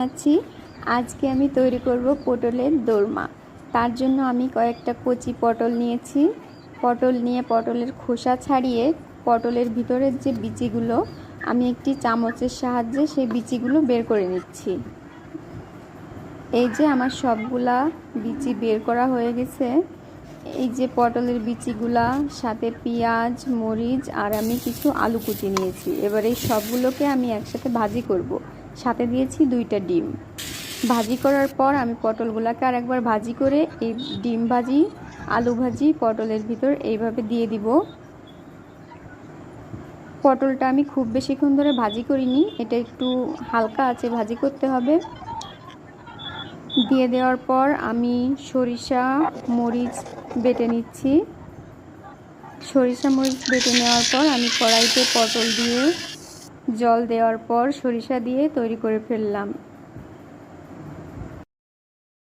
আছি। আজকে আমি তৈরি করব পটলের দোরমা। তার জন্য আমি কয়েকটা কচি পটল নিয়েছি। পটল নিয়ে পটলের খোসা ছাড়িয়ে পটলের ভিতরের যে বিচিগুলো আমি একটি চামচের সাহায্যে সেই বিচিগুলো বের করে নিচ্ছি। এই যে আমার সবগুলা বিচি বের করা হয়ে গেছে। এই যে পটলের বিচিগুলা, সাথে পেঁয়াজ, মরিচ আর আমি কিছু আলু কুচি নিয়েছি। এবার এই সবগুলোকে আমি একসাথে ভাজি করব। সাথে দিয়েছি 2টা ডিম। ভাজি করার পর আমি পটলগুলোকে আর একবার ভাজি করে এই ডিম ভাজি, আলু ভাজি পটলের ভিতর এইভাবে দিয়ে দিব। পটলটা আমি খুব বেশিক্ষণ ধরে ভাজি করিনি, এটা একটু হালকা আছে ভাজি করতে হবে। দিয়ে দেওয়ার পর আমি সরিষা মরিচ বেটে নিচ্ছি। সরিষা মরিচ বেটে নেওয়ার পর আমি কড়াইতে পটল দিয়ে জল দেওয়ার পর সরিষা দিয়ে তৈরি করে ফেললাম।